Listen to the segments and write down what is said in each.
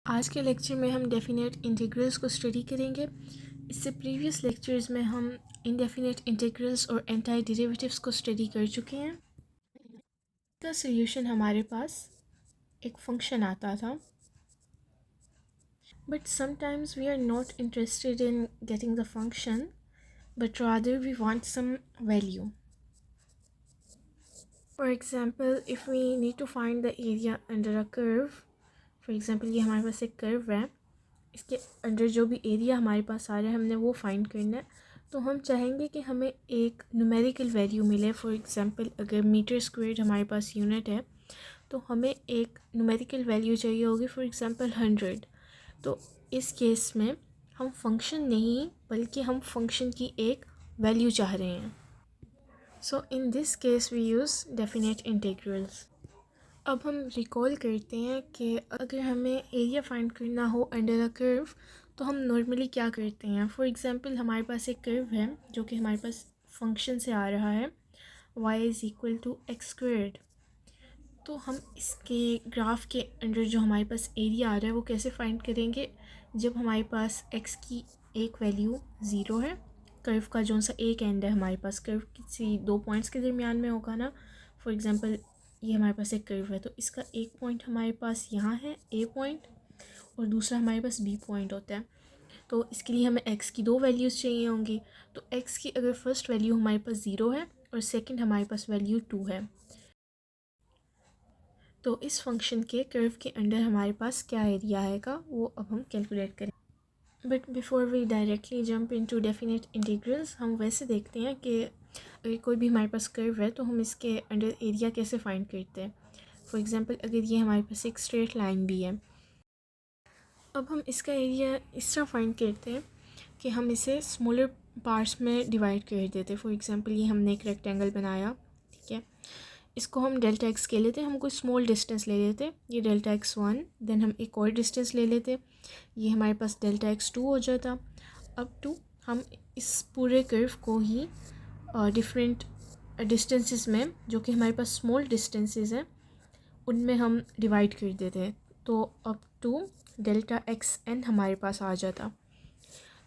आज के लेक्चर में हम डेफिनेट इंटीग्रल्स को स्टडी करेंगे। इससे प्रीवियस लेक्चर्स में हम इनडेफिनेट इंटीग्रल्स और एंटाई डेरिवेटिव्स को स्टडी कर चुके हैं। इसका सॉल्यूशन हमारे पास एक फंक्शन आता था, but sometimes we are not interested in getting the function but rather we want some value. For example, if we need to find the area under a curve. For example, ये हमारे पास एक curve है, इसके under जो भी area हमारे पास आ रहा है हमने वो फाइंड करना है. तो हम चाहेंगे कि हमें एक न्यूमेरिकल वैल्यू मिले. फॉर एग्जांपल, अगर मीटर स्क्वायर हमारे पास यूनिट है तो हमें एक न्यूमेरिकल वैल्यू चाहिए होगी, फॉर एग्जांपल 100. तो इस केस में हम फंक्शन नहीं बल्कि हम फंक्शन की एक वैल्यू चाह रहे हैं. So in this case we use definite integrals. अब हम रिकॉल करते हैं कि अगर हमें एरिया फाइंड करना हो अंडर अ कर्व तो हम नॉर्मली क्या करते हैं. फॉर एग्जांपल, हमारे पास एक कर्व है जो कि हमारे पास फंक्शन से आ रहा है y is equal to x squared. तो हम इसके ग्राफ के अंडर जो हमारे पास एरिया आ रहा है वो कैसे फाइंड करेंगे. जब हमारे पास x की एक वैल्यू 0 है, कर्व का जो सा एक एंड है हमारे पास, कर्व किसी दो पॉइंट्स के दरमियान में होगा ना. फॉर एग्जांपल, ये हमारे पास एक कर्व है तो इसका एक पॉइंट हमारे पास यहाँ है ए पॉइंट और दूसरा हमारे पास बी पॉइंट होता है. तो इसके लिए हमें x की दो वैल्यूज़ चाहिए होंगी. तो x की अगर फर्स्ट वैल्यू हमारे पास 0 है और सेकंड हमारे पास वैल्यू 2 है, तो इस फंक्शन के कर्व के अंडर हमारे पास क्या एरिया आएगा वो अब हम कैलकुलेट करें. But before we directly jump into definite integrals, हम वैसे देखते हैं कि अगर कोई भी हमारे पास कर्व है तो हम इसके अंडर एरिया कैसे फाइंड करते हैं. फॉर एग्जांपल, अगर ये हमारे पास एक स्ट्रेट लाइन भी है, अब हम इसका एरिया इस तरह फाइंड करते हैं कि हम इसे स्मॉलर पार्ट्स में डिवाइड कर देते हैं. फॉर एग्जांपल, ये हमने एक रेक्टेंगल बनाया, ठीक है, इसको हम डेल्टा एक्स के लेते हैं, हम कोई स्मॉल डिस्टेंस ले लेते हैं, ये डेल्टा एक्स 1. देन हम एक और डिस्टेंस ले लेते, ये हमारे पास डेल्टा एक्स 2 हो जाता. अब टू हम इस पूरे कर्व को ही डिफरेंट डिस्टेंसेस में, जो कि हमारे पास स्मॉल डिस्टेंसेस हैं, उनमें हम डिवाइड कर देते हैं. तो अब टू डेल्टा एक्स एन हमारे पास आ जाता.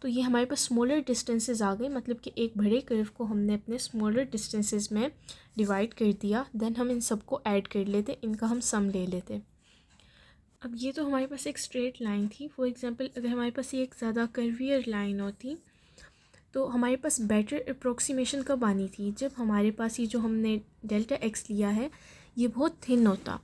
तो ये हमारे पास स्मॉलर डिस्टेंसेस आ गए, मतलब कि एक बड़े कर्व को हमने अपने स्मॉलर डिस्टेंसेस में डिवाइड कर दिया. देन हम इन सबको ऐड कर लेते, इनका हम सम ले लेते. अब ये तो हमारे पास एक स्ट्रेट लाइन थी. फॉर एग्जांपल, अगर हमारे पास ये एक ज़्यादा कर्वियर लाइन होती तो हमारे पास बेटर अप्रोक्सीमेशन कब आनी थी, जब हमारे पास ये जो हमने डेल्टा एक्स लिया है ये बहुत थिन होता.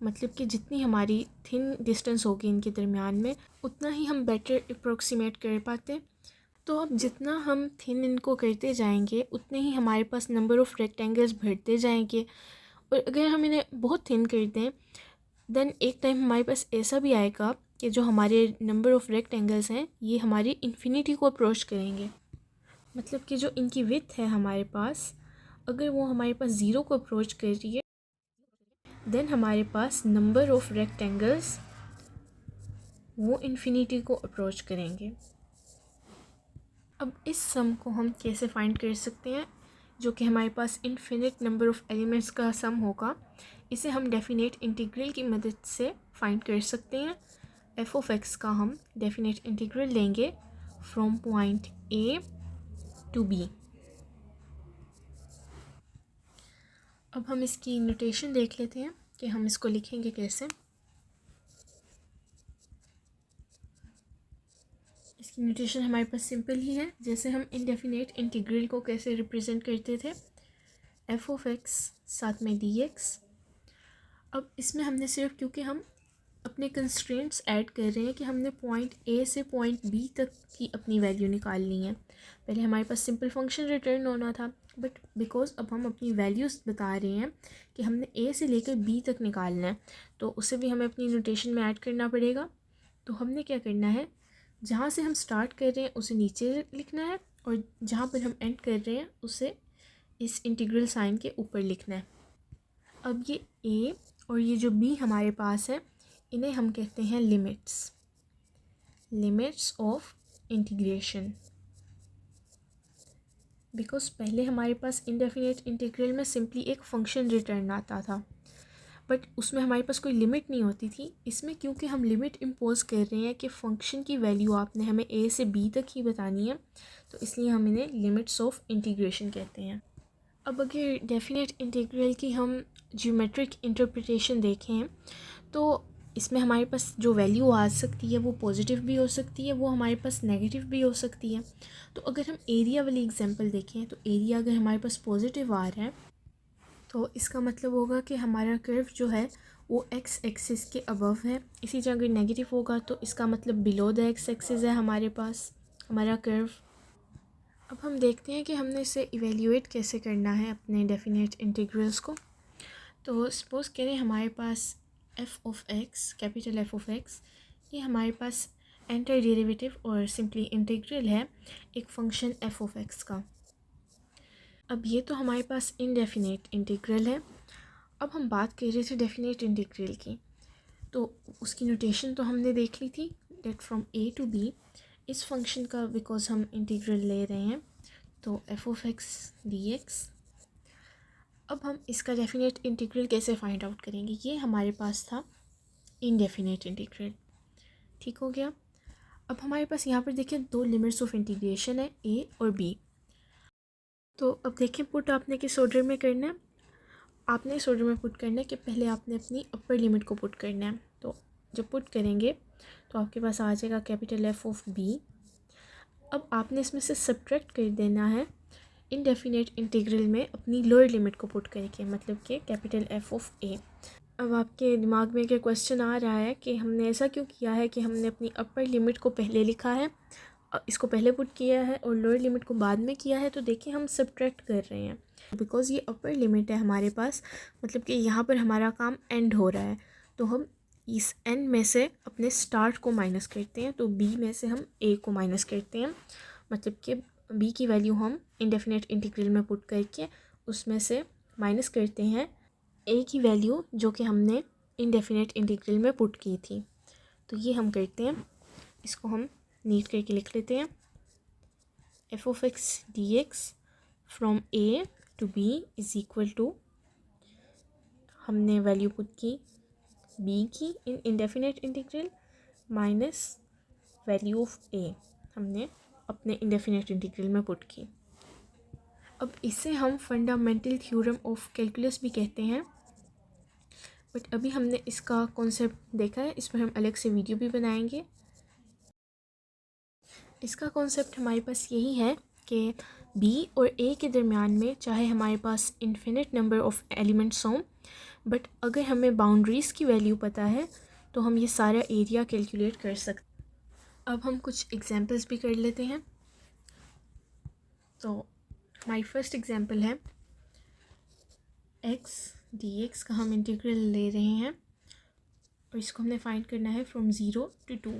मतलब कि जितनी हमारी थिन डिस्टेंस होगी इनके दरमियान में उतना ही हम बेटर अप्रोक्सीमेट कर पाते. तो अब जितना हम थिन इनको करते जाएंगे उतने ही हमारे पास नंबर ऑफ़ रेक्टेंगल्स बढ़ते जाएंगे. और अगर हम इन्हें बहुत थिन कर दें देन एक टाइम हमारे पास ऐसा भी आएगा कि जो हमारे नंबर ऑफ़ रेक्टेंगल्स हैं ये हमारी इन्फिनिटी को अप्रोच करेंगे. मतलब कि जो इनकी विड्थ है हमारे पास, अगर वो हमारे पास 0 को अप्रोच कर रही है देन हमारे पास नंबर ऑफ़ रेक्टेंगल्स वो इन्फिनिटी को अप्रोच करेंगे. अब इस सम को हम कैसे फाइंड कर सकते हैं, जो कि हमारे पास इन्फिनिट नंबर ऑफ़ एलिमेंट्स का सम होगा. इसे हम डेफिनेट इंटीग्रल की मदद से फाइंड कर सकते हैं. एफ ऑफ एक्स का हम डेफिनेट इंटीग्रल लेंगे from point A to B. अब हम इसकी नोटेशन देख लेते हैं कि हम इसको लिखेंगे कैसे. इसकी नोटेशन हमारे पास सिंपल ही है, जैसे हम इनडेफिनेट इंटीग्रल को कैसे रिप्रेजेंट करते थे, एफ ऑफ एक्स साथ में डी एक्स. अब इसमें हमने सिर्फ, क्योंकि हम अपने कंस्ट्रेंट्स ऐड कर रहे हैं कि हमने पॉइंट ए से पॉइंट बी तक की अपनी वैल्यू निकालनी है. पहले हमारे पास सिंपल फंक्शन रिटर्न होना था, बट बिकॉज अब हम अपनी वैल्यूज़ बता रहे हैं कि हमने ए से लेकर बी तक निकालना है तो उसे भी हमें अपनी नोटेशन में ऐड करना पड़ेगा. तो हमने क्या करना है, जहाँ से हम स्टार्ट कर रहे हैं उसे नीचे लिखना है और जहाँ पर हम एंड कर रहे हैं उसे इस इंटीग्रल साइन के ऊपर लिखना है. अब ये ए और ये जो बी हमारे पास है इन्हें हम कहते हैं लिमिट्स ऑफ इंटीग्रेशन. बिकॉज पहले हमारे पास इनडेफिनेट इंटीग्रल में सिंपली एक फंक्शन रिटर्न आता था, बट उसमें हमारे पास कोई लिमिट नहीं होती थी। इसमें क्योंकि हम लिमिट इम्पोज कर रहे हैं कि फ़ंक्शन की वैल्यू आपने हमें ए से बी तक ही बतानी है, तो इसलिए हम इन्हें लिमिट्स ऑफ इंटीग्रेशन कहते हैं। अब अगर डेफिनेट इंटीग्रल की हम ज्योमेट्रिक इंटरप्रिटेशन देखें तो इसमें हमारे पास जो वैल्यू आ सकती है वो पॉजिटिव भी हो सकती है, वो हमारे पास नेगेटिव भी हो सकती है। तो अगर हम एरिया वाली एग्जांपल देखें तो एरिया अगर हमारे पास पॉजिटिव आ रहा है तो इसका मतलब होगा कि हमारा कर्व जो है वो एक्स एक्सिस के अबव है। इसी तरह अगर नेगेटिव होगा तो इसका मतलब बिलो द एक्स एक्सिस है हमारे पास हमारा कर्व। अब हम देखते हैं कि हमने इसे इवेल्यूएट कैसे करना है अपने डेफिनेट इंटीग्रल्स को। तो सपोज़ करें हमारे पास F of X, capital F of X, ये हमारे पास एंटर डेरिवेटिव और सिंपली इंटीग्रल है एक फ़ंक्शन एफ़ ऑफ एक्स का। अब ये तो हमारे पास इनडेफिनेट इंटीग्रल है। अब हम बात कर रहे थे डेफिनेट इंटीग्रल की, तो उसकी नोटेशन तो हमने देख ली थी, डेट फ्रॉम ए टू बी इस फंक्शन का, बिकॉज हम इंटीग्रल ले रहे हैं, तो F of x D x. अब हम इसका डेफिनेट इंटीग्रल कैसे फाइंड आउट करेंगे, ये हमारे पास था इनडेफिनेट इंटीग्रल। ठीक हो गया। अब हमारे पास यहाँ पर देखिए दो लिमिट्स ऑफ इंटीग्रेशन है, ए और बी। तो अब देखिए पुट आपने किस ऑर्डर में करना है, आपने इस ऑर्डर में पुट करना है कि पहले आपने अपनी अपर लिमिट को पुट करना है। तो जब पुट करेंगे तो आपके पास आ जाएगा कैपिटल एफ ऑफ बी। अब आपने इसमें से सब्ट्रैक्ट कर देना है इनडेफिनेट इंटीग्रल में अपनी लोअर लिमिट को पुट करके, मतलब कि कैपिटल एफ ऑफ ए। अब आपके दिमाग में क्या क्वेश्चन आ रहा है कि हमने ऐसा क्यों किया है कि हमने अपनी अपर लिमिट को पहले लिखा है, इसको पहले पुट किया है और लोअर लिमिट को बाद में किया है। तो देखिए हम सब्ट्रैक्ट कर रहे हैं बिकॉज़ ये अपर लिमिट है हमारे पास, मतलब कि यहाँ पर हमारा काम एंड हो रहा है, तो हम इस एंड में से अपने स्टार्ट को माइनस करते हैं। तो बी में से हम ए को माइनस करते हैं, मतलब कि बी की वैल्यू हम इंडेफिनेट इंटीग्रल में पुट करके उसमें से माइनस करते हैं ए की वैल्यू जो कि हमने इंडेफिनेट इंटीग्रल में पुट की थी। तो ये हम करते हैं, इसको हम नीट करके लिख लेते हैं। F of x D X from A to B is equal to, हमने वैल्यू पुट की बी की in indefinite integral minus value of A हमने अपने इंडेफिनेट इंटीग्रल में पुट की। अब इसे हम फंडामेंटल थ्योरम ऑफ कैलकुलस भी कहते हैं, बट अभी हमने इसका कॉन्सेप्ट देखा है, इस पर हम अलग से वीडियो भी बनाएंगे। इसका कॉन्सेप्ट हमारे पास यही है कि बी और ए के दरमियान में चाहे हमारे पास इन्फिनिट नंबर ऑफ एलिमेंट्स हों, बट अगर हमें बाउंड्रीज़ की वैल्यू पता है तो हम ये सारा एरिया कैलकुलेट कर सकते। अब हम कुछ एग्जांपल्स भी कर लेते हैं। तो हमारी फर्स्ट एग्जांपल है एक्स डी एक्स का हम इंटीग्रल ले रहे हैं और इसको हमने फाइंड करना है फ्रॉम 0 to 2।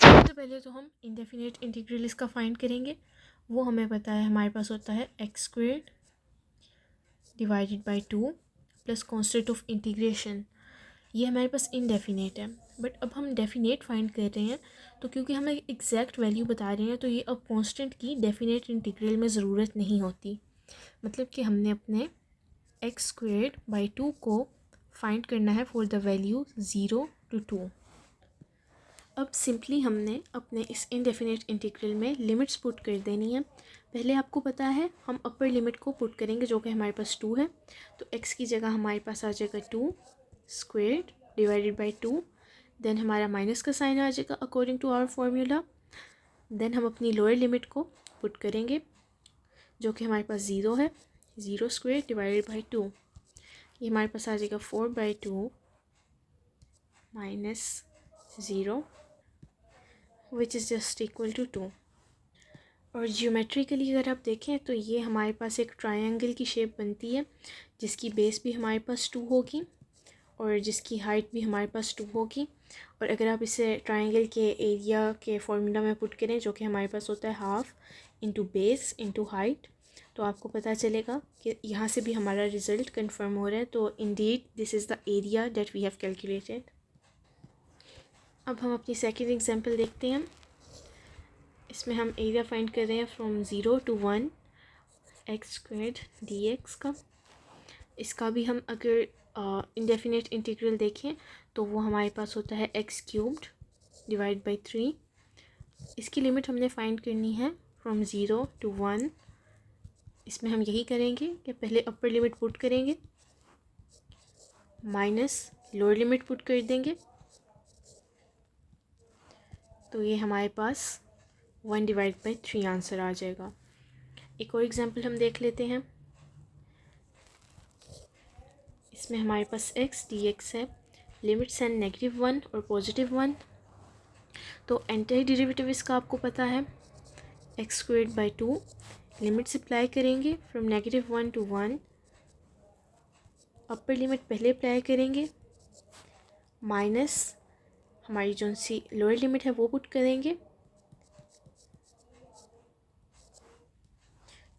सबसे पहले तो हम इंडेफिनेट इंटीग्रल इसका फाइंड करेंगे। वो हमें पता है हमारे पास होता है x squared divided by 2 plus constant of integration. ये हमारे पास इनडेफिनेट है, बट अब हम डेफिनेट फाइंड कर रहे हैं, तो क्योंकि हमें एग्जैक्ट वैल्यू बता रहे हैं तो ये अब कांस्टेंट की डेफिनेट इंटीग्रल में ज़रूरत नहीं होती। मतलब कि हमने अपने एक्स स्क्वायर्ड बाई 2 को फाइंड करना है फॉर द वैल्यू 0 to 2। अब सिंपली हमने अपने इस इनडेफिनेट इंटीग्रल में लिमिट्स पुट कर देनी है। पहले आपको पता है हम अपर लिमिट को पुट करेंगे जो कि हमारे पास 2 है, तो x की जगह हमारे पास आ जाएगा 2 स्क्वायर्ड डिवाइडेड बाई 2। देन हमारा माइनस का साइन आ जाएगा according to our formula. Then हम अपनी लोअर लिमिट को पुट करेंगे जो कि हमारे पास 0 है, 0 स्क्वायर डिवाइडेड बाई 2, ये हमारे पास आ जाएगा 4/2 minus 0 which is just equal to 2। और जियोमेट्रिकली अगर आप देखें तो ये हमारे पास एक ट्रायंगल की शेप बनती है जिसकी बेस भी हमारे पास 2 होगी और जिसकी हाइट भी हमारे पास 2 होगी। और अगर आप इसे ट्रायंगल के एरिया के फॉर्मूला में पुट करें जो कि हमारे पास होता है half into base into height, तो आपको पता चलेगा कि यहाँ से भी हमारा रिज़ल्ट कंफर्म हो रहा है। तो indeed this is the area that we have calculated. अब हम अपनी सेकेंड एग्जांपल देखते हैं। इसमें हम एरिया फाइंड कर रहे हैं from 0 to 1 x squared D x का। इसका भी हम अगर इंडेफिनेट इंटीग्रल देखें तो वो हमारे पास होता है x³ डिवाइड बाई 3। इसकी लिमिट हमने फाइंड करनी है फ्रॉम 0 to 1। इसमें हम यही करेंगे कि पहले अपर लिमिट पुट करेंगे, माइनस लोअर लिमिट पुट कर देंगे, तो ये हमारे पास 1 डिवाइड बाई 3 आंसर आ जाएगा। एक और एग्जांपल हम देख लेते हैं। इसमें हमारे पास x dx है, लिमिट्स हैं -1 और +1। तो एंटायर डेरिवेटिव इसका आपको पता है x²/2। लिमिट्स अप्लाई करेंगे फ्रॉम -1 to 1। अपर लिमिट पहले अप्लाई करेंगे, माइनस हमारी जो सी लोअर लिमिट है वो पुट करेंगे,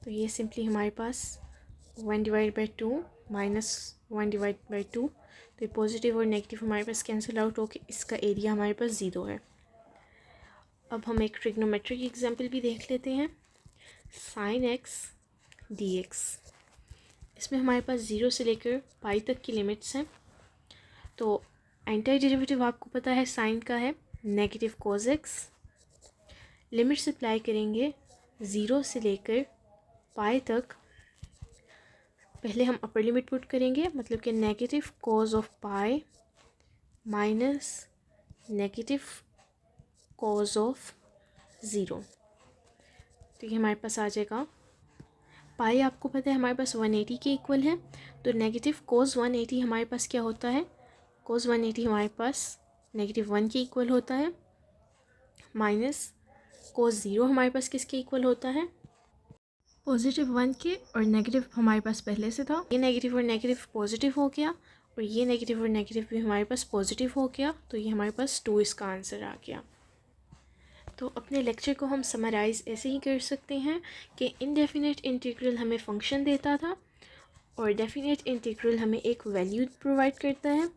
तो ये सिंपली हमारे पास 1 divide by 2 minus 1 divide by 2। तो ये पॉजिटिव और नेगेटिव हमारे पास कैंसिल आउट होकर इसका एरिया हमारे पास 0 है। अब हम एक ट्रिग्नोमेट्रिक एग्जांपल भी देख लेते हैं। sin x dx, इसमें हमारे पास 0 से लेकर पाई तक की लिमिट्स हैं। तो एंटायर डेरिवेटिव आपको पता है साइन का है negative cos x। Limits apply करेंगे 0 से लेकर पाई तक। पहले हम अपर लिमिट पुट करेंगे, मतलब कि negative cos of pi minus negative cos of 0। तो ये हमारे पास आ जाएगा। पाई आपको पता है हमारे पास 180 के इक्वल है, तो नेगेटिव cos 180 हमारे पास क्या होता है, cos 180 हमारे पास -1 के इक्वल होता है, माइनस cos 0 हमारे पास किसके इक्वल होता है, +1 के। और नेगेटिव हमारे पास पहले से था, ये नेगेटिव और नेगेटिव पॉजिटिव हो गया, और ये नेगेटिव और नेगेटिव भी हमारे पास पॉजिटिव हो गया, तो ये हमारे पास 2 इसका आंसर आ गया। तो अपने लेक्चर को हम समराइज़ ऐसे ही कर सकते हैं कि इनडेफिनेट इंटीग्रल हमें फ़ंक्शन देता था और डेफिनेट इंटीग्रल हमें एक वैल्यू प्रोवाइड करता है,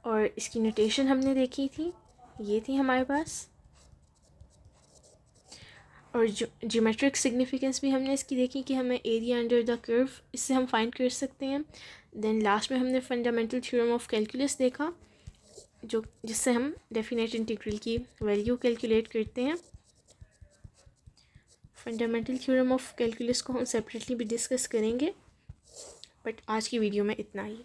और इसकी नोटेशन हमने देखी थी, ये थी हमारे पास। और ज्योमेट्रिक सिग्निफिकेंस भी हमने इसकी देखी कि हमें एरिया अंडर द कर्व इससे हम फाइंड कर सकते हैं। देन लास्ट में हमने फंडामेंटल थ्योरम ऑफ कैलकुलस देखा, जो जिससे हम डेफिनेट इंटीग्रल की वैल्यू कैलकुलेट करते हैं। फंडामेंटल थ्योरम ऑफ कैलकुलस को हम सेपरेटली भी डिस्कस करेंगे, बट आज की वीडियो में इतना ही।